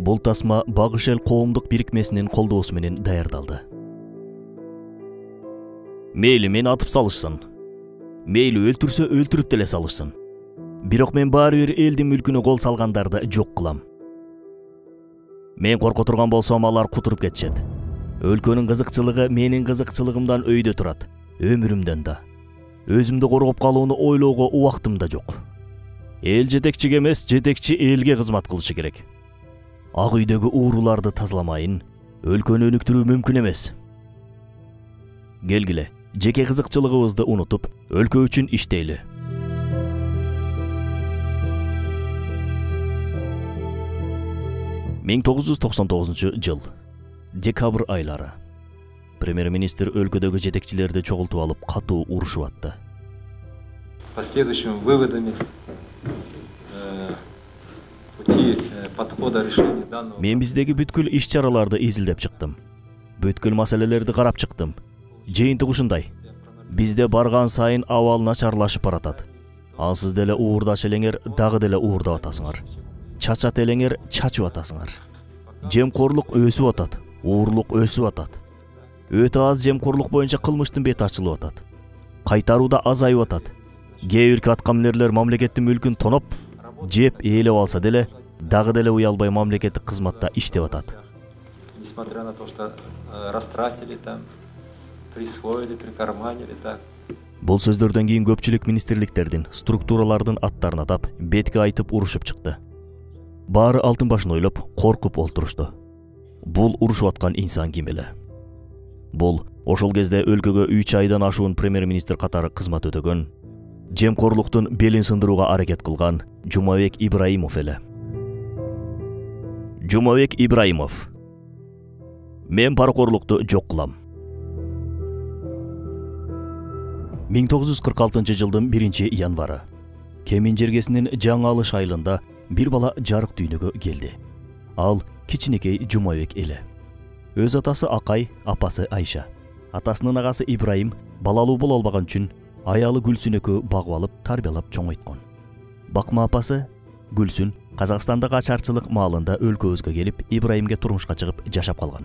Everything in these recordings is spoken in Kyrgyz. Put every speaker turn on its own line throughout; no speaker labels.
Бул тасма Багыш эл коомдук бирикмесинин колдоосу менен даярдалды. Мейли мени атып салышсын. Мейли өлтүрсө өлтүрүп деле салышсын. Бирок мен баары бир элдин мүлкүнө кол салгандарды жок кылам. Мен корко турган болсом алар кутуруп кетишет. Өлкөнүн кызыкчылыгы менин кызыкчылыгымдан өйдө турат, өмүрүмдөн да. Өзүмдү коргоп калууну ойлоого убактым да жок. Эл жетекчиге эмес, жетекчи элге кызмат кылышы керек. Ак үйдөгү ууруларды тазаламайын, өлкөнү өнүктүрүү мүмкүн эмес. Келгиле, жеке кызыкчылыгыбызды унутуп, өлкө үчүн иштейли. жыл. Декабрь айлары. Премьер-министр өлкөдөгү жетекчилерди чогултуп алып, катуу урушуп атты.
Последующими выводами пути подхода решения данного.
Мен биздеги бүткүл иш-чараларды изилдеп чыктым. Бүткүл маселелерди карап чыктым. Жыйынтык ушундай. Бизде барган сайын абал начарлашып баратат. Ансыз деле уурдаш элеңер дагы деле уурдап атасыңар. Чачат элеңер чачып атасыңар. Жемкорлук өсүп атат, уурлук өсүп атат. Өтө аз жемкорлук боюнча кылмыштын бети ачылып атат. Кайтаруу да азайып атат. Кээ бир аткаминерлер мамлекеттин мүлкүн тоноп, жеп ээлеп алса деле, дагы деле уялбай мамлекеттик кызматта иштеп атат.
Несмотря на то, что растратили там, присвоили, прикарманили так.
Бул сөздөрдөн кийин көпчүлүк министрликтердин, структуралардын аттарын атап, бетке айтып урушуп чыкты. Баары алтын башын ойлоп, коркуп олтурушту. Бул урушуп аткан инсан ким эле? Бул ошол кезде өлкөгө 3 айдан ашуун премьер-министр катары кызмат өтөгөн, жемкорлуктун белин сындырууга аракет кылган Жумабек Ибраимов эле. Жумабек Ибраимов. Мен паракорлукту жок кылам. 1946 жылдын 1 январы. Кемин жергесинин Жаңы Алыш айылында бир бала жарык дүйнөгө келди. Ал кичинекей Жумабек эле. Өз атасы Акай, апасы Айша. Атасынын агасы Ибраим балалуу боло албаган үчүн аялы Гүлсүн экөө багып алып, тарбиялап чоңойткон. Бакма апасы Гүлсүн Казакстандагы ачарчылык маалында өлкөбүзгө келип, Ибраимге турмушка чыгып жашап калган.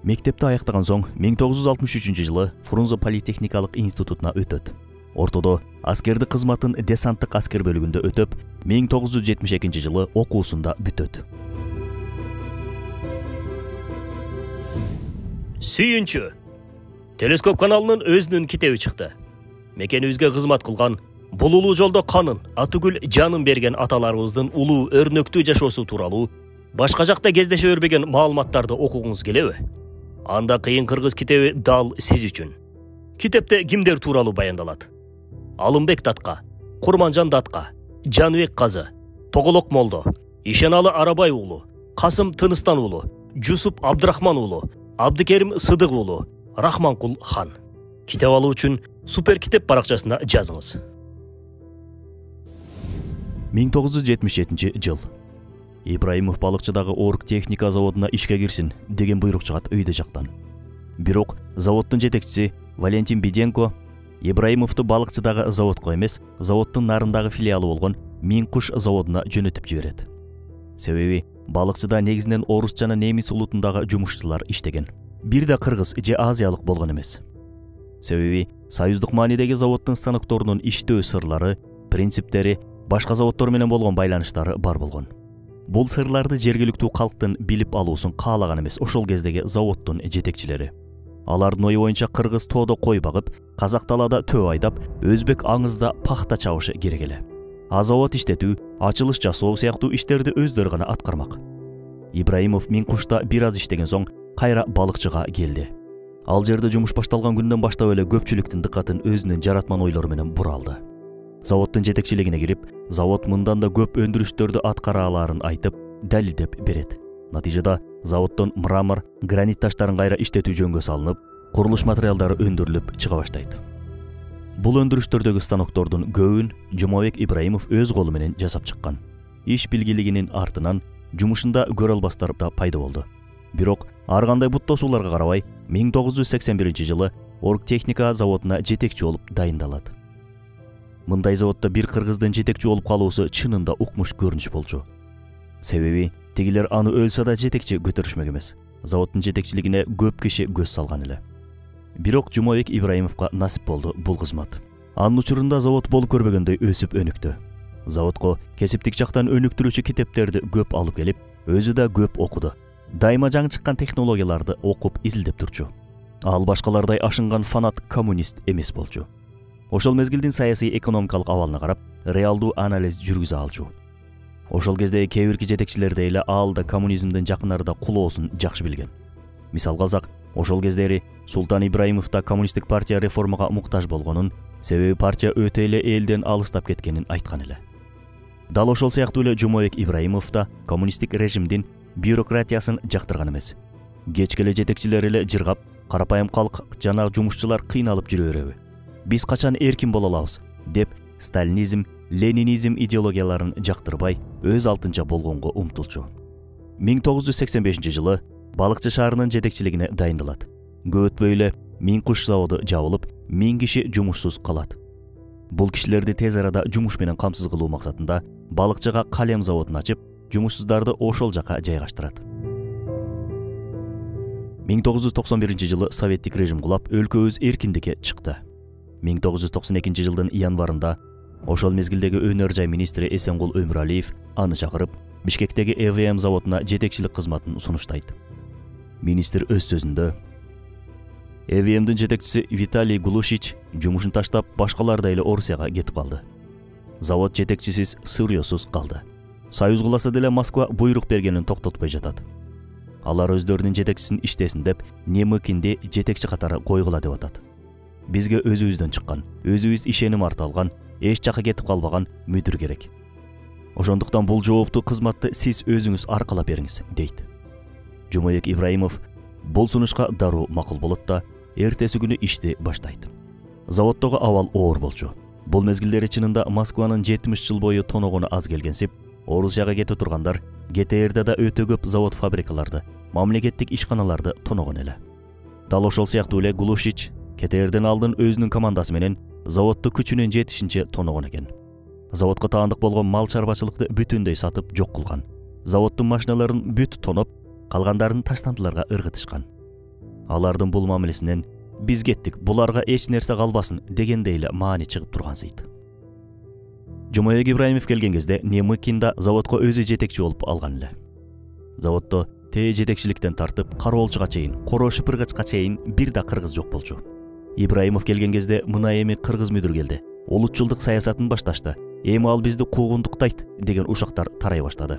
Мектепти аяктаган соң 1963 жылы Фрунзе политехникалык институтуна өтөт. Ортодо аскердик кызматын десанттык аскер бөлүгүндө өтөп, 1972 жылы окуусунда бүтөт. Сүйүнчү. Телескоп каналынын өзүнүн китеби чыкты. Мекенибизге кызмат кылган, бул улуу жолдо канын, атүгүл жанын берген аталарыбыздын улуу өрнөктүү жашоосу тууралуу башка жакта кездеше бербеген маалыматтарды окугуңуз келеби? Анда кыйын кыргыз китеби дал сиз үчүн. Китепте кимдер тууралуу баяндалат? Алымбек Татка, Курманжан Датка, Жаныбек Казы, Тоголок Молдо, Ишеналы Арабай уулу, Касым Тыныстан уулу, Жусуп Абдрахман уулу, Абдыкерим Сыдык уулу, Рахманкул хан. Китеп алуу үчүн Супер китеп баракчасына жазыңыз. 1977 жыл. Ибраимов балыкчыдагы Орг техника заводуна ишке кирсин деген буйрук чыгат өйдө жактан. Бирок заводдун жетекчиси Валентин Биденко Ибраимовду балыкчыдагы заводко эмес, заводдун нарындагы филиалы болгон Мин Куш заводуна жөнөтүп жиберет. Себеби балыкчыда негизинен орус жана немис улутундагы жумушчулар иштеген. Бир да кыргыз же азиялык болгон эмес. Себеби союздук маанидеги заводдун станокторунун иштөө сырлары, принциптери, башка заводдор менен болгон байланыштары бар болгон. Бул сырларды жергиликтүү калктын билип алуусун каалаган эмес ошол кездеги заводдун жетекчилери. Алардын ою боюнча кыргыз тоодо кой багып, казак талаада төө айдап, өзбек аңызда пахта чабышы керек эле. А завод иштетүү, ачылыш жасоо сыяктуу иштерди өздөрү гана аткармак. Ибраимов Мин Кушта бир аз иштеген соң кайра балыкчыга келди. Ал жерде жумуш башталган күндөн баштап эле көпчүлүктүн дыкатын өзүнүн жаратман ойлору менен бура алды. Заводдун жетекчилигине кирип, завод мындан да көп өндүрүштөрдү аткара алаарын айтып, далилдеп берет. Натыйжада заводдон мрамор, гранит таштарын кайра иштетүү жөнгө салынып, курулуш материалдары өндүрүлүп чыга баштайт. Бул өндүрүштөрдөгү станоктордун көбүн Жумабек Ибраимов өз колу менен жасап чыккан. Иш билгилигинин артынан жумушунда көрө албастар да пайда болду. Бирок ар кандай бут тосууларга карабай, 1981 жылы Орг техника заводуна жетекчи болуп дайындалат. Мындай заводдо бир кыргыздын жетекчи болуп калуусу чынында укмуш көрүнүш болчу. Себеби Тигилер аны өлсө да жетекчи көтөрүшмөк эмес. Заводдун жетекчилигине көп киши көз салган эле. Бирок Жумабек Ибраимовго насип болду бул кызмат. Анын учурунда завод болуп көрбөгөндөй өсүп өнүктү. Заводко кесиптик жактан өнүктүрүүчү китептерди көп алып келип, өзү да көп окуду. Дайыма жаңы чыккан технологияларды окуп изилдеп турчу. Ал башкалардай ашынган фанат коммунист эмес болчу. Ошол мезгилдин саясий экономикалык абалына карап, реалдуу анализ жүргүзө алчу. Ошол кезде кээ бирки жетекчилердей эле ал да коммунизмдин жакынарда кулоосун жакшы билген. Мисалга алсак, ошол кездери Султан Ибраимов да коммунисттик партия реформага муктаж болгонун, себеби партия өтө эле элден алыстап кеткенин айткан эле. Дал ошол сыяктуу эле Жумабек Ибраимов да коммунисттик режимдин бюрократиясын жактырган эмес. Кечке эле жетекчилер эле жыргап, карапайым калк жана жумушчулар кыйналып жүрө береби. Биз качан эркин боло алабыз деп сталинизм, ленинизм идеологияларын жактырбай, өз алтынча болгонго умтулчу. 1985 жылы Балыкчы шаарынын жетекчилигине дайындалат. Көп өтпөй эле Миң куш заводу жабылып, 1000 киши жумушсуз калат. Бул кишилерди тез арада жумуш менен камсыз кылуу максатында Балыкчыга калем заводун ачып, жумушсуздарды ошол жака жайгаштырат. 1991 жылы советтик режим кулап, өлкөбүз эркиндикке чыкты. 1992 жылдын январында ошол мезгилдеги өнөр жай министри Эсенгул Өмүралиев аны чакырып, Бишкектеги ЭВМ заводуна жетекчилик кызматын сунуштайт. Министр өз сөзүндө: ЭВМдин жетекчиси Виталий Глушич жумушун таштап, башкалардай эле Орусияга кетип калды. Завод жетекчисиз, сырьёсуз калды. Союз куласа деле Москва буйрук бергенин токтотпой жатат. Алар өздөрүнүн жетекчисин иштесин деп, Немыкинди жетекчи катары койгула деп атат. Бизге өзүбүздөн чыккан, өзүбүз ишеним арта алган, эч жака кетип калбаган мүдүр керек. Ошондуктан бул жоопту кызматты сиз өзүңүз аркалап бериңиз, дейт. Жумабек Ибраимов бул сунушка дароо макул болот да, эртеси күнү ишти баштайт. Заводдогу абал оор болчу. Бул мезгилдери чынында Москванын 70 жыл бою тоногону аз келгенсип, Орусияга кете тургандар ГТРда да өтө көп завод-фабрикаларды, мамлекеттик ишканаларды тоногон эле. Дал ошол сыяктуу эле Глушич КТРден алдын өзүнүн командасы менен заводду күчүнүн жетишинче тоногон экен. Заводко таандык болгон мал чарбачылыкты бүтүндөй сатып жок кылган. Заводдун машиналарын бүт тоноп, калгандарын таштандыларга ыргытышкан. Алардын бул мамилесинен биз кеттик, буларга эч нерсе калбасын дегендей эле маани чыгып тургансыйт. Жумабек Ибраимов келген кезде Немыкинда заводко өзү жетекчи болуп алган эле. Заводдо жетекчиликтен тартып, кароолчуга чейин, коро шыпыргычка чейин бир да кыргыз жок болчу. Ибраимов келген кезде мына эми кыргыз мүдүр келди. Улутчулдук саясатын башташты. Эми ал бизди куугундуктайт деген ушактар тарай баштады.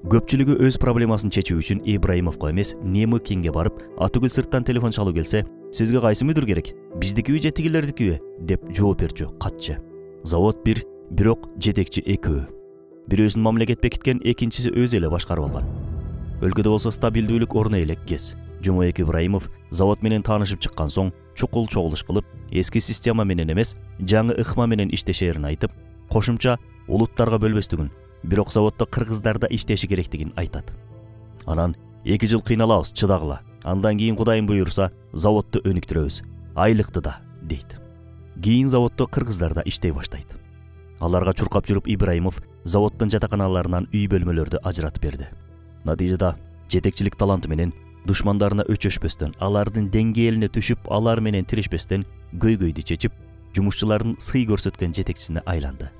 Көпчүлүгү өз проблемасын чечүү үчүн Ибраимовго эмес, Немыкинге барып, атүгүл сырттан телефон чалуу келсе, сизге кайсы мүдүр керек? Биздикиби же тигилердикиби? деп жооп берчү катчы. Завод бир, бирок жетекчи экөө. Бирөөсүн мамлекет бекиткен, экинчиси өзү эле башкарып алган. Өлкөдө болсо стабилдүүлүк орно элек кез. Жумабек Ибраимов завод менен таанышып чыккан соң чукул чогулуш кылып, эски система менен эмес, жаңы ыкма менен иштешерин айтып, кошумча улуттарга бөлбөстүгүн, бирок заводдо кыргыздарда иштеши керектигин айтат. Анан 2 жыл кыйналабыз, чыдагыла. Андан кийин Кудайым буйруса, заводду өнүктүрөбүз. Айлыкты да, дейт. Кийин заводдо кыргыздарда иштей баштайт. Аларга чуркап жүрүп Ибраимов заводдун жатаканаларынан үй бөлмөлөрдү ажыратып берди. Натыйжада жетекчилик таланты менен душмандарына өчөшпөстөн, алардын деңгээлине түшүп, алар менен тирешпестен көйгөйдү чечип, жумушчулардын сый көрсөткөн жетекчисине айланды.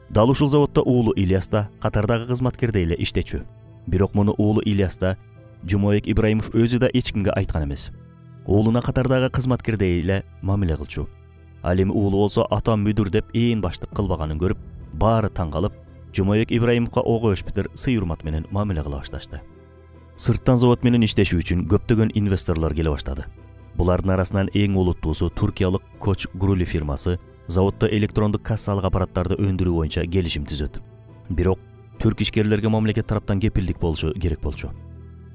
Дал ушул заводдо уулу Ильяс да катардагы кызматкердей эле иштечү. Бирок муну уулу Ильяс да Жумабек Ибраимов өзү да эч кимге айткан эмес. Уулуна катардагы кызматкердей эле мамиле кылчу. Ал эми уулу болсо атам мүдүр деп ээн баштык кылбаганын көрүп, баары таң калып, Жумабек Ибраимовго огош битер сый-урмат менен мамиле кыла башташты. Сырттан завод менен иштешүү үчүн көптөгөн инвесторлор келе баштады. Булардын арасынан эң олуттуусу туркиялык Koç Gruли фирмасы заводдо электрондук кассалык аппараттарды өндүрүү боюнча келишим түзөт. Бирок түрк ишкерлерге мамлекет тараптан кепилдик болушу керек болчу.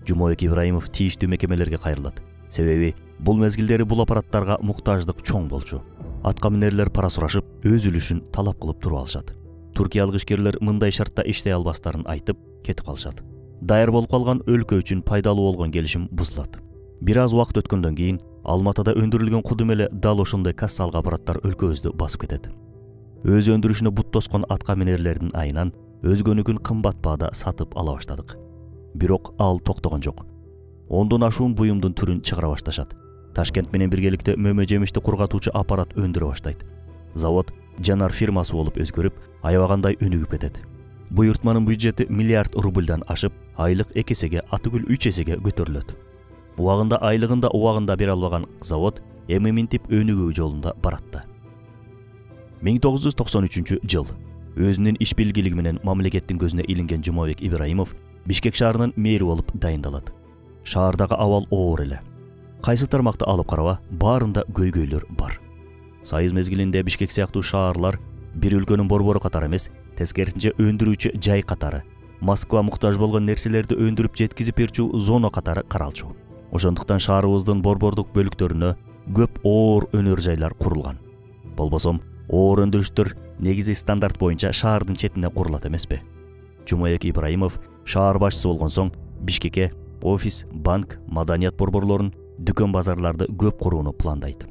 Жумабек Ибраимов тийиштүү мекемелерге кайрылат. Себеби бул мезгилдери бул аппараттарга муктаждык чоң болчу. Атка минерлер пара сурашып, өз үлүшүн талап кылып туруп алышат. Туркиялык ишкерлер мындай шартта иштей албастарын айтып, кетип калышат. Дайыр болуп калган өлкө үчүн пайдалуу болгон келишим бузулат. Бир аз убакыт өткөндөн кийин Алматада өндүрүлгөн кудум эле дал ошондой кассалык аппараттар өлкөбүздү басып кетет. Өз өндүрүшүнө бут тоскон атка минерлердин айынан өзгөнүкүн кымбат баада сатып ала баштадык. Бирок ал токтогон жок. Ондон ашуун буюмдун түрүн чыгара башташат. Ташкент менен биргеликте мөмө жемишти кургатуучу аппарат өндүрө баштайт. Завод жанар фирмасы болуп өзгөрүп, аябагандай өнүгүп кетет. Буйртманын бюджети миллиард рубльдан ашып, айлык 2 эсеге, атүгүл 3 эсеге көтөрүлөт. Убагында айлыгында убагында бере албаган завод эми минтип өнүгүү жолунда баратты. 1993 жыл. Өзүнүн иш билгилиги менен мамлекеттин көзүнө илинген Жумабек Ибраимов Бишкек шаарынын мэри болуп дайындалат. Шаардагы абал оор эле. Кайсы тармакты алып караба, баарында көйгөйлөр бар. Союз мезгилинде Бишкек сыяктуу шаарлар бир өлкөнүн борбору катары эмес, тескерисинче өндүрүүчү жай катары, Москва муктаж болгон нерселерди өндүрүп жеткизип берчү зона катары каралчу. Ошондуктан шаарыбыздын борбордук бөлүктөрүнө көп оор өнөр жайлар курулган. Болбосом, оор өндүрүштөр негизи стандарт боюнча шаардын четине курулат эмеспи? Жумабек Ибраимов шаар башчысы болгон соң Бишкекке офис, банк, маданият борборлорун, дүкөн базарларды көп курууну пландайт.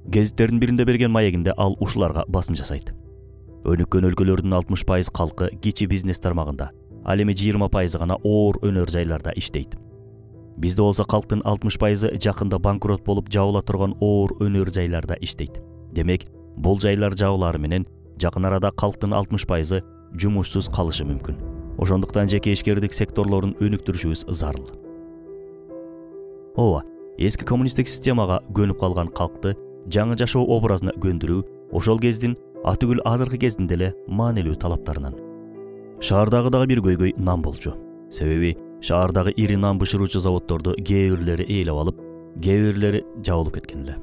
Гезиттердин биринде берген маегинде ал ушуларга басым жасайт. Өнүккөн өлкөлөрдүн 60% калкы кичи бизнес тармагында, ал эми 20% гана оор өнөр жайларда иштейт. Бизде болсо калктын 60% жакында банкрот болуп жабыла турган оор өнөр жайларда иштейт. Демек, бул жайлар жабылары менен жакын арада калктын 60% жумушсуз калышы мүмкүн. Ошондуктан жеке ишкердик секторлорун өнүктүрүшүбүз зарыл. Ооба, эски коммунисттик системага көнүп калган калкты жаңы жашоо образына көндүрүү ошол кездин атүгүл азыркы кездин деле маанилүү талаптарынан. Шаардагы дагы бир көйгөй нан болчу. Себеби шаардагы ири нан бышыруучу заводдорду кээ бирлери ээлеп алып, кээ бирлери жабылып кеткен эле.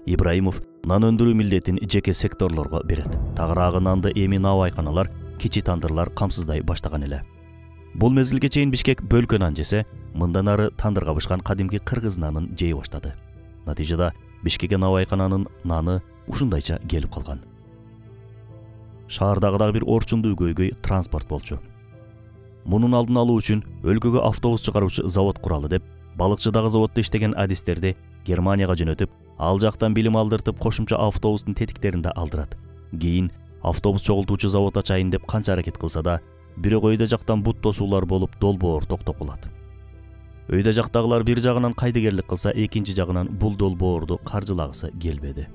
Ибраимов нан өндүрүү милдетин жеке секторлорго берет. Тагыраагы нанды эми набайканалар, кичи тандырлар камсыздай баштаган эле. Бул мезгилге чейин Бишкек бөлкө нан жесе, мындан ары тандырга бышкан кадимки кыргыз нанын жей баштады. Натыйжада Бишкекке набайкананын наны ушундайча келип калган. Шаардагы дагы бир орчундуу көйгөй транспорт болчу. Мунун алдын алуу үчүн өлкөгө автобус чыгаруучу завод куралы деп, балыкчыдагы заводдо иштеген адистерди Германияга жөнөтүп, ал жактан билим алдыртып, кошумча автобустун тетиктерин да алдырат. Кийин автобус чогултуучу завод ачайын деп канча аракет кылса да, бирок өйдө жактан бут тосуулар болуп долбоор токтоп калат. Өйдө жактагылар бир жагынан кайдыгерлик кылса, экинчи жагынан бул долбоорду каржылагысы келбеди.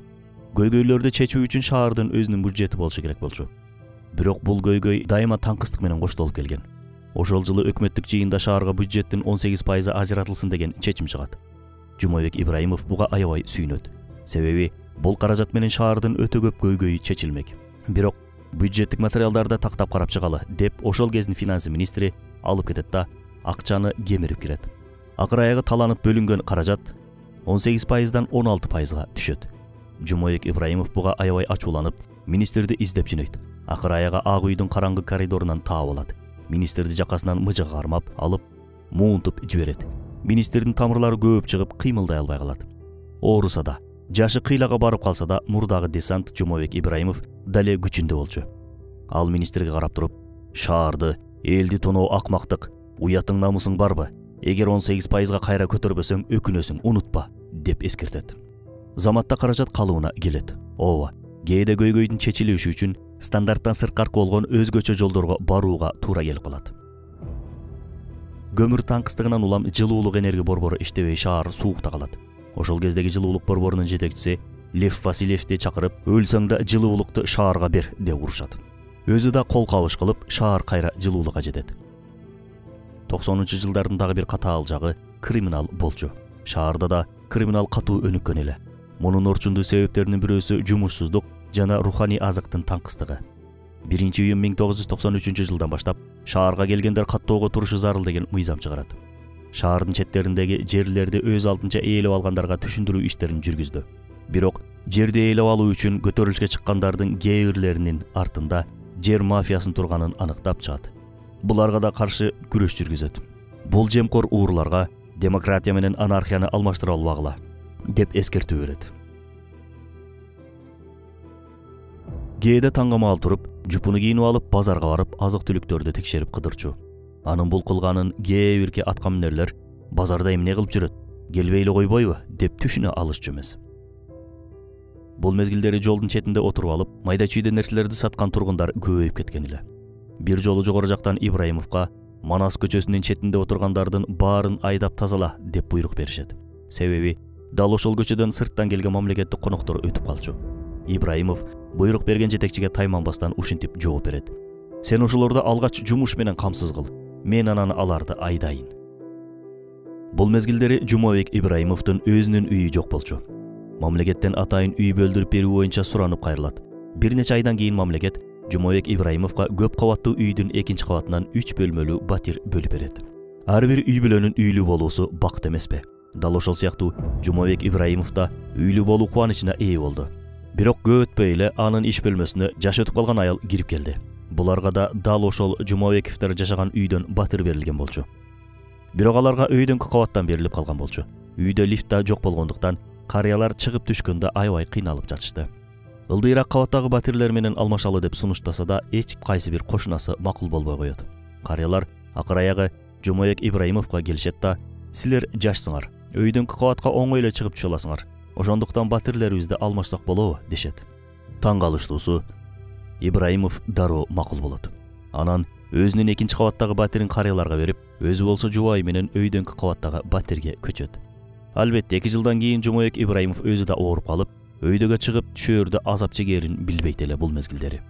Көйгөйлөрдү чечүү үчүн шаардын өзүнүн бюджети болушу керек болчу. Бирок бул көйгөй дайыма таңкыстык менен коштолуп келген. Ошол жылы өкмөттүк жыйында шаарга бюджеттин 18% ажыратылсын деген чечим чыгат. Жумабек Ибраимов буга аябай сүйүнөт. Себеби бул каражат менен шаардын өтө көп көйгөйү чечилмек. Бирок бюджеттик материалдарды тактап карап чыгалы деп ошол кездин финансы министри алып кетет да акчаны кемирип кирет. Акыр аягы таланып бөлүнгөн каражат 18%дан 16%га түшөт. Жумабек Ибраимов буга аябай ачууланып, министрди издеп жөнөйт. Акыр аягы Ак үйдүн караңгы коридорунан таап алат. Министрди жакасынан мыжыгы кармап алып, муунтуп жиберет. Министрдин тамырлары көөп чыгып, кыймылдай албай калат. Ооруса да, жашы кыйлага барып калса да, мурдагы десант Жумабек Ибраимов дале күчүндө болчу. Ал министрге карап туруп, шаарды, элди тоноо акмактык, уятың намысың барбы? Эгер 18%га кайра көтөрбөсөң өкүнөсүң, унутпа, деп эскертет. Заматта каражат калыбына келет. Ооба, кээде көйгөйдүн чечилиши үчүн стандарттан сырткары болгон өзгөчө жолдорго барууга туура келип калат. Көмүр таңкыстыгынан улам жылуулук энергия борбору иштебей шаар суукта калат. Ошол кездеги жылуулук борборунун жетекчиси Лев Васильевди чакырып, өлсөң да жылуулукту шаарга бер деп урушат. Өзү да кол кабыш кылып, шаар кайра жылуулукка жетет. 90-жылдардын дагы бир катаал жагы криминал болчу. Шаарда да криминал катуу өнүккөн эле. Мунун орчундуу себептеринин бирөөсү жумушсуздук жана руханий азыктын таңкыстыгы. 1-июнь 1993 жылдан баштап шаарга келгендер каттоого турушу зарыл деген мыйзам чыгарат. Шаардын четтериндеги жерлерди өз алдынча ээлеп алгандарга түшүндүрүү иштерин жүргүздү. Бирок жерди ээлеп алуу үчүн көтөрүлүшкө чыккандардын кээ бирлеринин артында жер мафиясын турганын аныктап чыгат. Буларга да каршы күрөш жүргүзөт. Бул жемкор уурларга демократия менен анархияны алмаштыра албагыла деп эскертүү берет. Кээде таңгамаал туруп, жупуну кийинип алып, базарга барып, азык-түлүктөрдү текшерип кыдырчу. Анын бул кылганын кээ бирки аткаминерлер базарда эмне кылып жүрөт, келбей эле койбойбу деп түшүнө алышчу эмес. Бул мезгилдери жолдун четинде отуруп алып, майда чүйдө нерселерди саткан тургундар көбөйүп кеткен эле. Бир жолу жогору жактан Ибраимовго Манас көчөсүнүн четинде отургандардын баарын айдап тазала деп буйрук беришет. Себеби дал ошол көчөдөн сырттан келген мамлекеттик коноктор өтүп калчу. Ибраимов буйрук берген жетекчиге тайманбастан ушинтип жооп берет. Сен ошолорду алгач жумуш менен камсыз кыл. Мен анан аларды айдайын. Бул мезгилдери Жумабек Ибраимовдун өзүнүн үйү жок болчу. Мамлекеттен атайын үй бөлдүрүп берүү боюнча суранып кайрылат. Бир нече айдан кийин мамлекет Жумабек Ибраимовго көп кабаттуу үйдүн экинчи кабатынан 3 бөлмөлүү батир бөлүп берет. Ар бир үй бүлөнүн үйлүү болуусу бакыт эмеспи? Дал ошол сыяктуу Жумабек Ибраимов да үйлүү болуу кубанычына ээ болду. Бирок көп өтпөй эле анын иш бөлмөсүнө жаш өтүп калган аял кирип келди. Буларга да дал ошол Жумабековдор жашаган үйдөн батир берилген болчу. Бирок аларга өйдөнкү кабаттан берилип калган болчу. Үйдө лифт да жок болгондуктан карыялар чыгып түшкөндө аябай кыйналып жатышты. Ылдыйраак кабаттагы батирлер менен алмашалы деп сунуштаса да эч кайсы бир кошунасы макул болбой коет. Карыялар акыр аягы Жумабек Ибраимовго келишет да: "Силер жашсыңар, өйдөнкү кабатка оңой эле чыгып түшө аласыңар. Ошондуктан батирлерибизди алмашсак болобу?" дешет. Таң калыштуусу Ибраимов дароо макул болот. Анан өзүнүн экинчи кабаттагы батирин карыяларга берип, өзү болсо жубайы менен өйдөнкү кабаттагы батирге көчөт. Албетте 2 жылдан кийин Жумабек Ибраимов өзү да ооруп калып, өйдөгө чыгып түшөөрдө азап чегерин билбейт эле бул мезгилдери.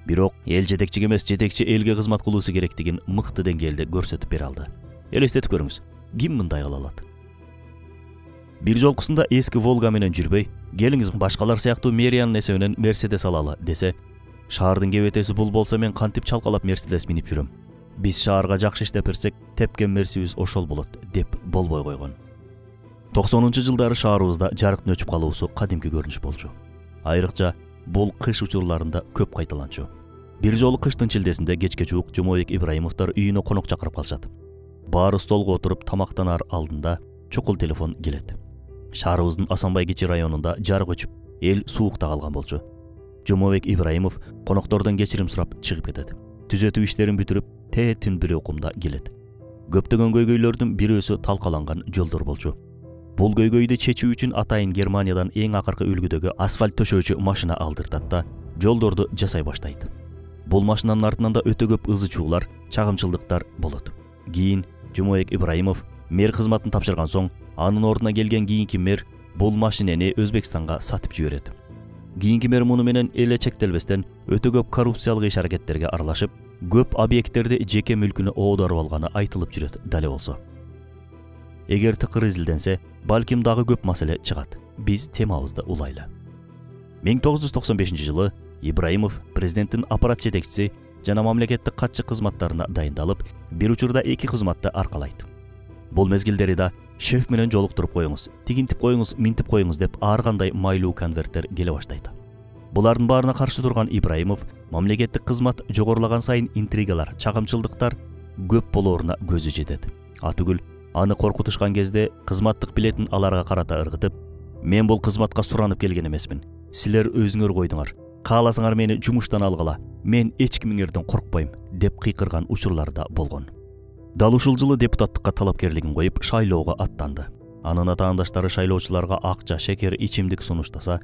Бирок эл жетекчиге эмес, жетекчи элге кызмат кылуусу керектигин мыкты деңгээлде көрсөтүп бере алды. Элестетип көрүңүз, ким мындай кыла алат? Бир жолкусунда эски Волга менен жүрбөй, келиңиз башкалар сыяктуу мэриянын эсебинен Мерседес алалы десе, шаардын кебетеси бул болсо мен кантип чалкалап Мерседес минип жүрөм. Биз шаарга жакшы иштеп берсек, тепкен мерсибиз ошол болот деп болбой койгон. 90-жылдары шаарыбызда жарыктын өчүп калуусу кадимки көрүнүш болчу. Айрыкча бул кыш учурларында көп кайталанчу. Бир жолу кыштын чилдесинде кечке жуук Жумабек Ибраимовдор үйүнө конок чакырып калышат. Баары столго отуруп тамактанар алдында чукул телефон келет. Шаарыбыздын Асанбай Кичи районунда жарык өчүп, эл суукта калган болчу. Жумабек Ибраимов коноктордон кечирим сурап чыгып кетет. Түзөтүү иштерин бүтүрүп, түн бир окумда келет. Көптөгөн көйгөйлөрдүн бирөөсү талкаланган жолдор болчу. Бул көйгөйдү чечүү үчүн атайын Германиядан эң акыркы үлгүдөгү асфальт төшөөчү машина алдыртат да жолдорду жасай баштайт. Бул машинанын артынан да өтө көп ызы чуулар, чагымчылдыктар болот. Кийин Жумабек Ибраимов мэр кызматын тапшырган соң, анын ордуна келген кийинки мэр бул машинени Өзбекстанга сатып жиберет. Кийинки мэр муну менен эле чектелбестен өтө көп коррупциялык иш аракеттерге аралашып, көп объекттерди жеке мүлкүнө оодарып алганы айтылып жүрөт дале болсо. Эгер тыкыр изилденсе, балким дагы көп маселе чыгат. Биз темабызды улайлы. 1995-жылы Ибраимов президенттин аппарат жетекчиси жана мамлекеттик катчы кызматтарына дайындалып, бир учурда 2 кызматты аркалайт. Бул мезгилдери да шеф менен жолуктуруп коюңуз, тигинтип коюңуз, минтип коюңуз деп ар кандай майлуу конверттер келе баштайт. Булардын баарына каршы турган Ибраимов мамлекеттик кызмат жогорулаган сайын интригалар, чагымчылдыктар көп болооруна көзү жетет. Атүгүл аны коркутушкан кезде кызматтык билетин аларга карата ыргытып, "Мен бул кызматка суранып келген эмесмин. Силер өзүңөр койдуңар. Кааласаңар мени жумуштан алгыла. Мен эч кимиңерден коркпойм" деп кыйкырган учурлар да болгон. Дал ушул жылы депутаттыкка талапкерлигин коюп, шайлоого аттанды. Анын атаандаштары шайлоочуларга акча, шекер, ичимдик сунуштаса,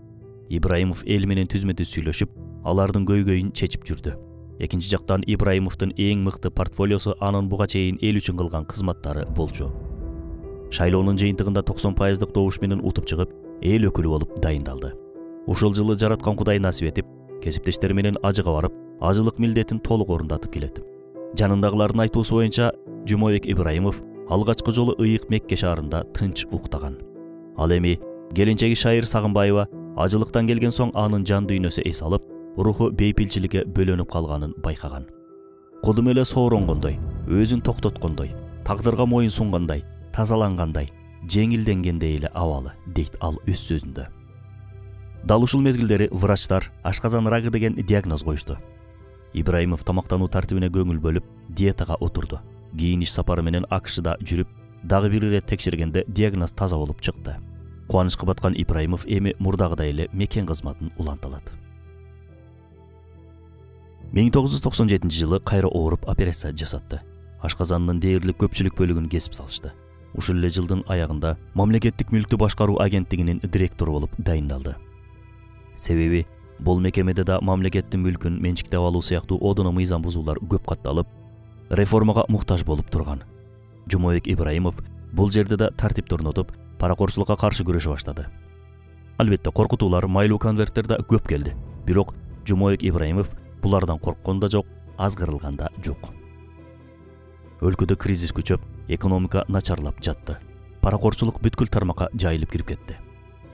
Ибраимов эл менен түзмө-түз сүйлөшүп, алардын көйгөйүн чечип жүрдү. Экинчи жактан Ибраимовдун эң мыкты портфолиосу анын буга чейин эл үчүн кылган кызматтары болчу. Шайлоонун жыйынтыгында 90% добуш менен утуп чыгып, эл өкүлү болуп дайындалды. Ушул жылы жараткан Кудай насип этип, кесиптештери менен ажыга барып, ажылык милдетин толук орундатып келет. Жанындагылардын айтуусу боюнча, Жумабек Ибраимов алгачкы жолу ыйык Мекке шаарында тынч уктаган. Ал эми келинчеги Шайыр Сагынбаева ажылыктан келген соң анын жан дүйнөсү эс алып, руху бейпилчиликке бөлөнүп калганын байкаган. Кудум эле сооронгондой, өзүн токтоткондой, тагдырга моюн сунгандай, тазалангандай, жеңилденгендей эле абалы, дейт ал өз сөзүндө. Дал ушул мезгилдери врачтар ашказан рагы деген диагноз коюшту. Ибраимов тамактануу тартибине көңүл бөлүп, диетага отурду. Кийин иш сапары менен АКШда жүрүп, дагы бир ирет текшергенде диагноз таза болуп чыкты. Кубанычка баткан Ибраимов эми мурдагыдай эле мекен кызматын уланталат. 1997-жылы кайра ооруп операция жасатты. Ашказанынын дээрлик көпчүлүк бөлүгүн кесип салышты. Ушул эле жылдын аягында мамлекеттик мүлктү башкаруу агенттигинин директору болуп дайындалды. Себеби бул мекемеде да мамлекеттин мүлкүн менчиктеп алуу сыяктуу одоно мыйзам бузуулар көп катталып, реформага муктаж болуп турган. Жумабек Ибраимов бул жерде да тартипти орнотуп, паракорчулукка каршы күрөшө баштады. Албетте коркутуулар майлуу конверттерде көп келди. Бирок Жумабек Ибраимов булардан корккон да жок, азгырылган да жок. Өлкөдө кризис күчөп, экономика начарлап жатты. Паракорчулук бүткүл тармакка жайылып кирип кетти.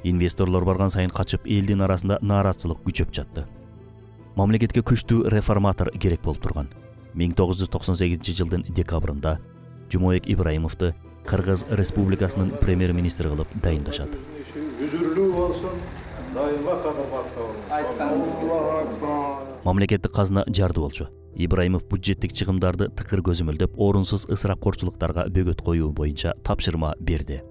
Инвесторлор барган сайын качып, элдин арасында нааразычылык күчөп жатты. Мамлекетке күчтүү реформатор керек болуп турган. 1998 жылдын декабрында Жумабек Ибраимовду Кыргыз Республикасынын премьер-министри кылып дайындашат. Мамлекеттик казына жарды болчу. Ибраимов бюджеттик чыгымдарды тыкыр көзөмөлдөп, орунсуз ысырап-корчулуктарга бөгөт коюу боюнча тапшырма берди.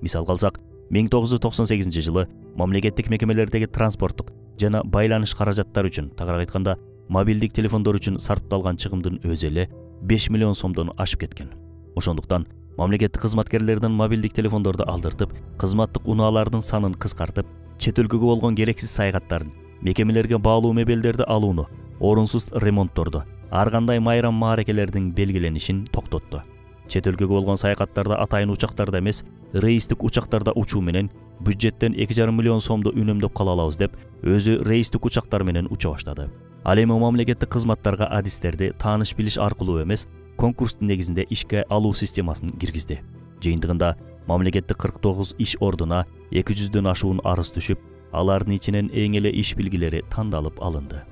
Мисал калсак, 1998 жылы мамлекеттик мекемелердеги транспорттук жана байланыш каражаттары үчүн, тагыраак айтканда, мобилдик телефондор үчүн сарпталган чыгымдын өзү эле 5 миллион сомдон ашып кеткен. Ошондуктан мамлекеттик кызматкерлерден мобилдик телефондорду алдыртып, кызматтык унаалардын санын кыскартып, чет өлкөгө болгон керексиз саягаттарын, мекемелерге баалуу мебелдерди алууну, орунсуз ремонтторду, ар кандай майрам мааракелердин белгиленишин токтотту. Чет өлкөгө болгон саякаттарда атайын учактарда эмес, рейстик учактарда учуу менен бюджеттен 2,5 миллион сомду үнөмдөп кала алабыз деп, өзү рейстик учактар менен уча баштады. Ал эми мамлекеттик кызматтарга адистерди тааныш билиш аркылуу эмес, конкурстун негизинде ишке алуу системасын киргизди. Жыйынтыгында мамлекеттик 49 иш ордуна 200дөн ашуун арыз түшүп, алардын ичинен эң эле иш билгилери тандалып алынды.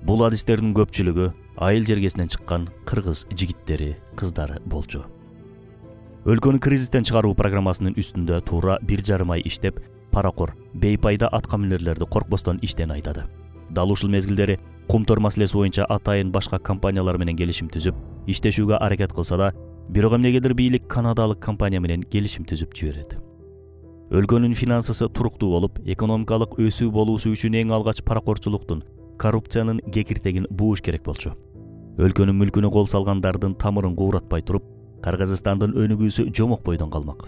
Бул адистердин көпчүлүгү айыл жергесинен чыккан кыргыз жигиттери, кыздары болчу. Өлкөнү кризистен чыгаруу программасынын үстүндө туура 1,5 ай иштеп, паракор, бейпайда аткаминерлерди коркпостон иштен айдады. Дал ушул мезгилдери кумтор маселеси боюнча атайын башка компаниялар менен келишим түзүп, иштешүүгө аракет кылса да, бирок эмнегедир бийлик канадалык компания менен келишим түзүп жиберет. Өлкөнүн финансысы туруктуу болуп, экономикалык өсүү болуусу үчүн эң алгач паракорчулуктун, коррупциянын кекиртегин бууш керек болчу. Өлкөнүн мүлкүнө кол салгандардын тамырын кууратпай туруп, Кыргызстандын өнүгүүсү жомок бойдон калмак.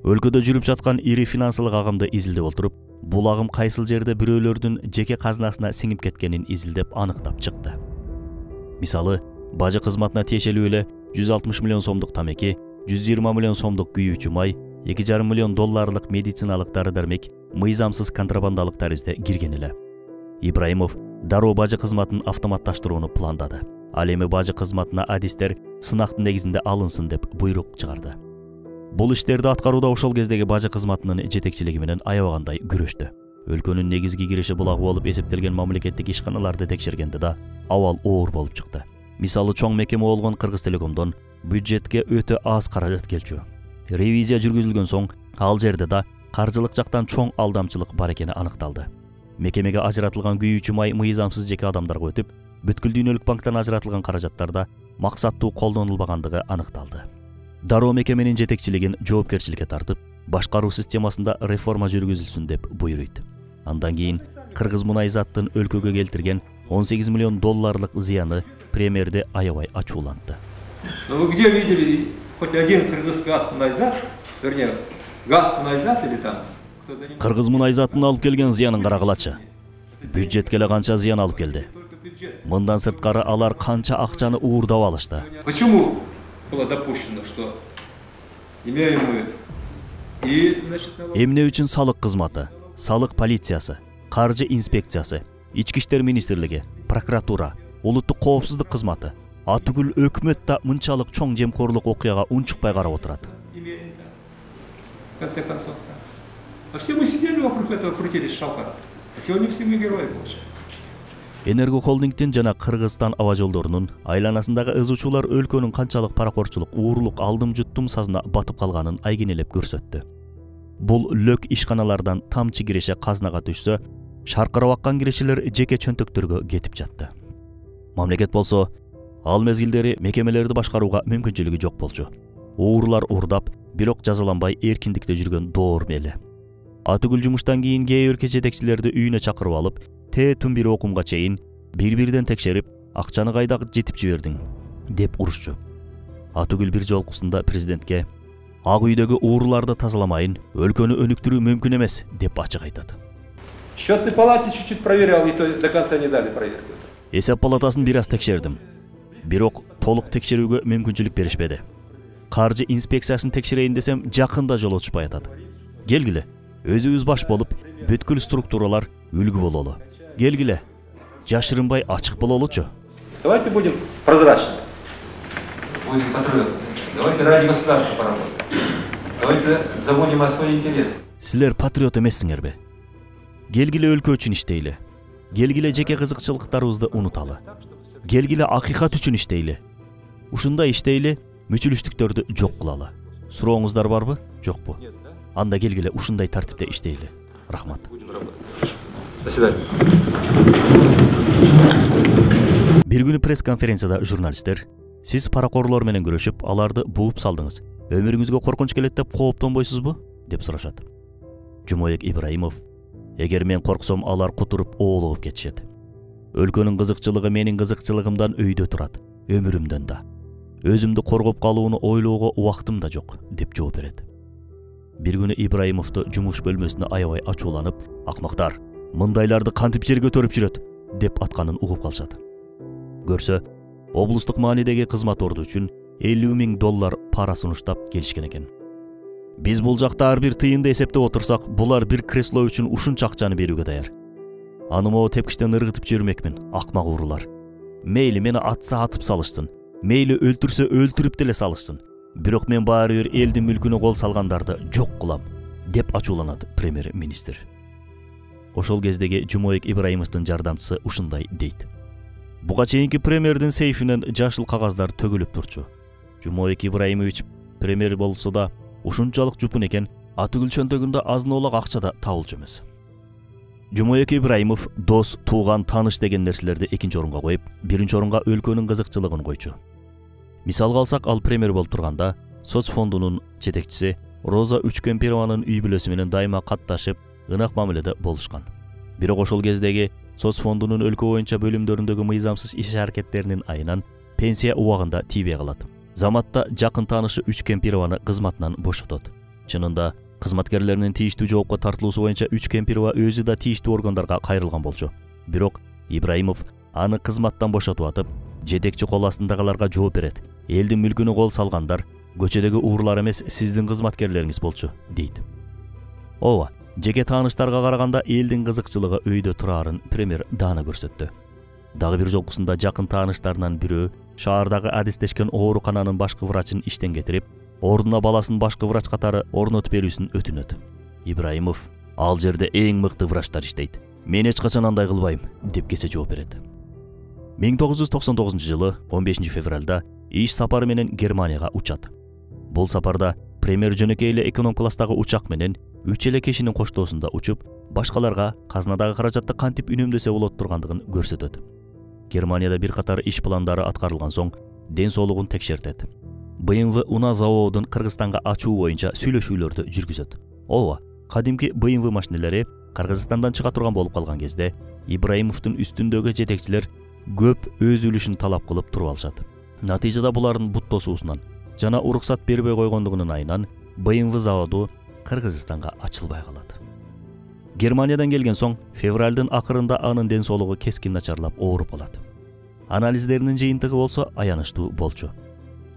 Өлкөдө жүрүп жаткан ири финансылык агымды изилдеп отуруп, бул агым кайсыл жерде бирөөлөрдүн жеке казынасына сиңип кеткенин изилдеп аныктап чыкты. Мисалы, бажы кызматына тиешелүү эле 160 миллион сомдук тамеки, 120 миллион сомдук күйүүчү май, 2,5 миллион долларлык медициналык дары-дармек мыйзамсыз контрабандалык таризде кирген эле. Ибраимов дароо бажы кызматын автоматташтырууну пландады. Ал эми бажы кызматына адистер сынактын негизинде алынсын деп буйрук чыгарды. Бул иштерди аткарууда ошол кездеги бажы кызматынын жетекчилиги менен аябагандай күрөштү. Өлкөнүн негизги киреше булагы болуп эсептелген мамлекеттик ишканаларды текшергенде да абал оор болуп чыкты. Мисалы, чоң мекеме болгон Кыргызтелекомдон бюджетке өтө аз каражат келчү. Ревизия жүргүзүлгөн соң, ал жерде да каржылык жактан чоң алдамчылык бар экени аныкталды. Мекемеге ажыратылган күйүүчү май мыйзамсыз жеке адамдарга өтүп, бүткүл дүйнөлүк банктан ажыратылган каражаттарда максаттуу колдонулбагандыгы аныкталды. Дароо мекеменин жетекчилигин жоопкерчиликке тартып, башкаруу системасында реформа жүргүзүлсүн деп буйруйт. Андан кийин Кыргызмунайзаттын өлкөгө келтирген 18 миллион долларлык зыяны премьерди аябай ачуулантты.
Но вы где видели хоть один Кыргызгазмунайзат, вернее, Газмунайзат или там?
Кыргызмунайзаттын алып келген зыянын карагылачы. Бюджетке эле канча зыян алып келди. Мындан сырткары алар канча акчаны уурдап алышты.
Почему было допущено, что имеем мы и, значит,
эмне үчүн салык кызматы, салык полициясы, каржы инспекциясы, ички иштер министрлиги, прокуратура, улуттук коопсуздук кызматы, атүгүл өкмөт да мынчалык чоң жемкорлук окуяга унчукпай карап отурат.
В конце концов, а все мы сидели вокруг этого, крутились шалка. А сегодня все мы герои получаются.
Энерго холдингдин жана Кыргызстан аба жолдорунун айланасындагы ызучуулар өлкөнүн канчалык паракорчулук, уурлук, алдым-жуттум сазына батып калганын айгинелеп көрсөттү. Бул лөк ишканалардан тамчы киреше казнага түшсө, шаркырап аккан кирешелер жеке чөнтөктөргө кетип жатты. Мамлекет болсо, ал мезгилдери мекемелерди башкарууга мүмкүнчүлүгү жок болчу. Уурлар уурдап, бирок жазаланбай эркиндикте жүргөн доор эле. Атүгүл жумуштан кийин кээ өлкө жетекчилерди үйүнө чакырып алып, түн бир окумга чейин бир-бирден текшерип, акчаны кайда жетип жибердиң деп урушчу. Атүгүл бир жолкусунда президентке Ак үйдөгү уурларды тазаламайын, өлкөнү өнүктүрүү мүмкүн эмес деп ачык айтат.
Счетной палате чуть-чуть проверял, и то до конца не дали проверки.
Эсеп палатасын бир аз текшердим. Бирок толук текшерүүгө мүмкүнчүлүк беришпеди. Каржы инспекциясын текшерейин десем, жакында жол отушпай атат. Келгиле, өзүбүз баш болуп, бүткүл структуралар үлгү бололу. Келгиле, жашырынбай ачык бололучу.
Давайте будем прозрачны. Будем патриотами. Давайте ради государства поработаем. Давайте забудем о своих интересах.
Силер патриот эмессиңерби? Келгиле өлкө үчүн иштейли. Келгиле жеке кызыкчылыктарыбызды унуталы. Келгиле акыйкат үчүн иштейли. Ушундай иштейли, мүчүлүштүктөрдү жок кылалы. Сурооңуздар барбы? Жокпу? Анда келгиле ушундай тартипте иштейли. Рахмат.
До свидания.
Бир күнү пресс-конференцияда журналисттер: "Сиз паракорлор менен күрөшүп, аларды бууп салдыңыз. Өмүрүңүзгө коркунуч келет деп кооптонбойсузбу?" деп сурашат. Жумоек Ибраимов: "Эгер мен корксом, алар кутуруп оолуп кетишет. Өлкөнүн кызыкчылыгы менин кызыкчылыгымдан өйдө турат, өмүрүмдөн да. Өзүмдү коргоп калууну ойлоого убактым да жок", деп жооп берет. Бир күнү Ибраимовду жумуш бөлмөсүнө аябай ачууланып: "Акмактар, мындайларды кантип жерге төрүп жүрөт?" деп атканын угуп калышат. Көрсө, облустук маанидеги кызмат орду үчүн $50,000 пара сунуштап келишкен экен. "Биз бул жакта ар бир тыйынды эсептеп отурсак, булар бир кресло үчүн ушунча акчаны берүүгө даяр. Аны могу тепкичтен ыргытып жибермекмин, акмак уурулар. Мейли мени атса атып салышсын, мейли өлтүрсө өлтүрүп деле салышсын. Бирок мен баары бир элдин мүлкүнө кол салгандарды жок кылам", деп ачууланат премьер-министр. Ошол кездеги Жумоек Ибраимовдун жардамчысы ушундай дейт: "Буга чейинки премьердин сейфинен жашыл кагаздар төгүлүп турчу. Жумоек Ибраимович премьер болсо да ушунчалык жупун экен, атүгүл чөнтөгүндө азын-оолак акча да табылчу эмес". Жумоек Ибраимов дос, тууган, тааныш деген нерселерди экинчи орунга коюп, биринчи орунга өлкөнүн кызыкчылыгын койчу. Мисалга алсак, ал премьер болуп турганда соц фондунун жетекчиси Роза Үчкемпированын үй бүлөсү менен дайыма катташып, ынак мамиледе болушкан. Бирок ошол кездеги соц фондунун өлкө боюнча бөлүмдөрүндөгү мыйзамсыз иш аракеттеринин айынан пенсия убагында тийбей калат. Заматта жакын таанышы Үчкемпированы кызматынан бошотот. Чынында кызматкерлеринин тийиштүү жоопко тартылуусу боюнча Үчкемпирова өзү да тийиштүү органдарга кайрылган болчу. Бирок Ибраимов аны кызматтан бошотуп атып, жетекчи кол астындагыларга жооп берет. "Элдин мүлкүнө кол салгандар көчөдөгү уурлар эмес, сиздин кызматкерлериңиз болчу", дейт. Ооба, жеке тааныштарга караганда элдин кызыкчылыгы өйдө турарын премьер даана көрсөттү. Дагы бир жолкусунда жакын тааныштарынан бирөө шаардагы адистешкен оорукананын башкы врачын иштен кетирип, ордуна баласын башкы врач катары орнотуп берүүсүн өтүнөт. Ибраимов: "Ал жерде эң мыкты врачтар иштейт. Мен эч качан андай кылбайм", деп кесе жооп берет. 1999-жылы 15 февралда иш сапары менен Германияга учат. Бул сапарда премьер жөнөкөй эле эконом класстагы учак менен 3 эле кишинин коштоосунда учуп, башкаларга казнадагы каражатты кантип үнөмдөсө болот тургандыгын көрсөтөт. Германияда бир катар иш пландары аткарылган соң ден соолугун текшертет. BMW унаа заводун Кыргызстанга ачуу боюнча сүйлөшүүлөрдү жүргүзөт. Ооба, кадимки BMW машинелери Кыргызстандан чыга турган болуп калган кезде Ибраимовдун үстүндөгү жетекчилер көп өз үлүшүн талап кылып туруп алышат. Натыйжада булардын бут тосуусунан жана уруксат бербей койгондугунун айынан BMW заводу Кыргызстанга ачылбай калат. Германиядан келген соң февралдын акырында анын ден соолугу кескин начарлап ооруп калат. Анализдеринин жыйынтыгы болсо аянычтуу болчу.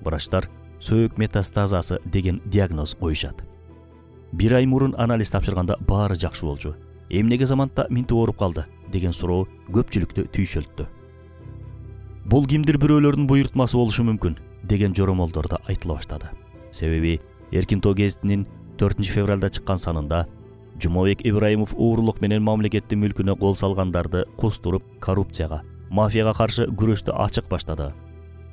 Врачтар сөөк метастазасы деген диагноз коюшат. Бир ай мурун анализ тапшырганда баары жакшы болчу. Эмнеге заматта минтип ооруп калды деген суроо көпчүлүктү түйшөлттү. Бул кимдир бирөөлөрдүн буйртмасы болушу мүмкүн деген жоромолдор да айтыла баштады. Себеби Эркин Тоо гезитинин 4 февралда чыккан санында Жумоек Ибраимов уурулук менен мамлекеттин мүлкүнө кол салгандарды кустуруп, коррупцияга, мафияга каршы күрөштү ачык баштады.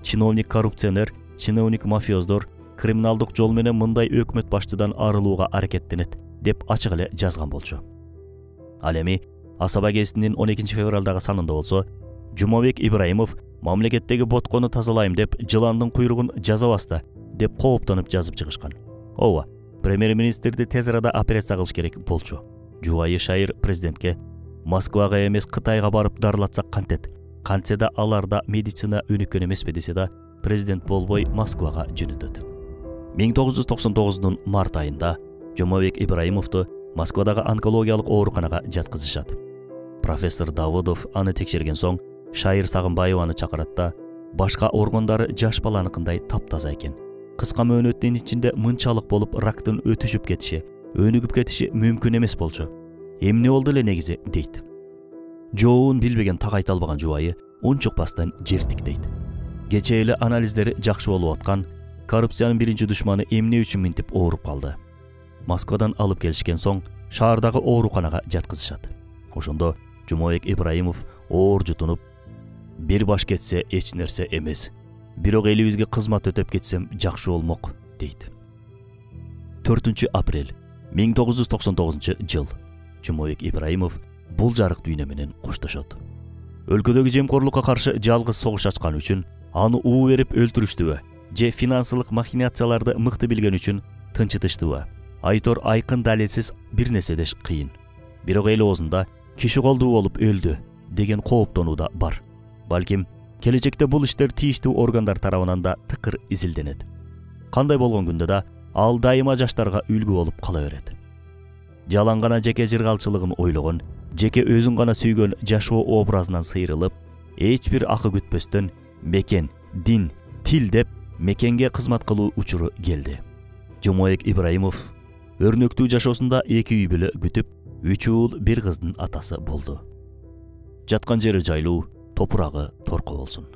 Чиновник коррупционер, чиновник мафиоздор криминалдык жол менен мындай өкмөт башчыдан арылууга аракеттенет деп ачык эле жазган болчу. Ал эми Асаба гезитинин 12 февралдагы санында болсо, Жумоек Ибраимов мамлекеттеги боткону тазалайм деп жыландын куйругун жазабаста деп кооптонуп жазып чыгышкан. Ооба, премьер-министрди тез арада операция кылыш керек болчу. Жубайы Шайыр президентке Москвага эмес Кытайга барып дарылатсак кантет. Кантсе да аларда медицина өнүккөн эмеспи десе да, президент болбой Москвага жөнөтөт. 1999-дун март айында Жумоек Ибраимовду Москвадагы онкологиялык ооруканага жаткызышат. Профессор Давыдов аны текшерген соң Шайыр Сагынбаеваны чакырат да, башка органдары жаш баланыкындай таптаза экен. Кыска мөөнөттүн ичинде мынчалык болуп рактын өтүшүп кетиши, өнүгүп кетиши мүмкүн эмес болчу. Эмне болду эле негизи дейт. Жообун билбеген так айта албаган жубайы унчукпастан жертик дейт. Кечээ эле анализдери жакшы болуп аткан, коррупциянын биринчи душманы эмне үчүн минтип ооруп калды. Москвадан алып келишкен соң шаардагы ооруканага жаткызышат. Ошондо Жумабек Ибраимов оор жутунуп, бир баш кетсе эч нерсе эмес, бирок элибизге кызмат өтөп кетсем жакшы болмок дейт. 4 апрель 1999 жыл Жумабек Ибраимов бул жарык дүйнө менен коштошот. Өлкөдөгү жемкорлукка каршы жалгыз согуш ачкан үчүн, аны уу берип өлтүрүштүбү, же финансылык махинацияларды мыкты билген үчүн тынчытыштыбы? Айтор айкын далилсиз бир нерсе деш кыйын. Бирок эл оозунда киши колдуу болуп өлдү деген кооптонуу да бар. Балким келечекте бул иштер тийиштүү органдар тарабынан да тыкыр изилденет. Кандай болгон күндө да ал дайыма жаштарга үлгү болуп кала берет. Жалаң гана жеке жыргалчылыгын ойлогон, жеке өзүн гана сүйгөн жашоо образынан сайрылып, эч бир акы күтпөстөн мекен, дин, тил деп мекенге кызмат кылуу учуру келди. Жумабек Ибраимов өрнөктүү жашоосунда 2 үй бүлө күтүп, 3 уул, 1 кыздын атасы болду. Жаткан жери жайлуу, топурагы торко болсун.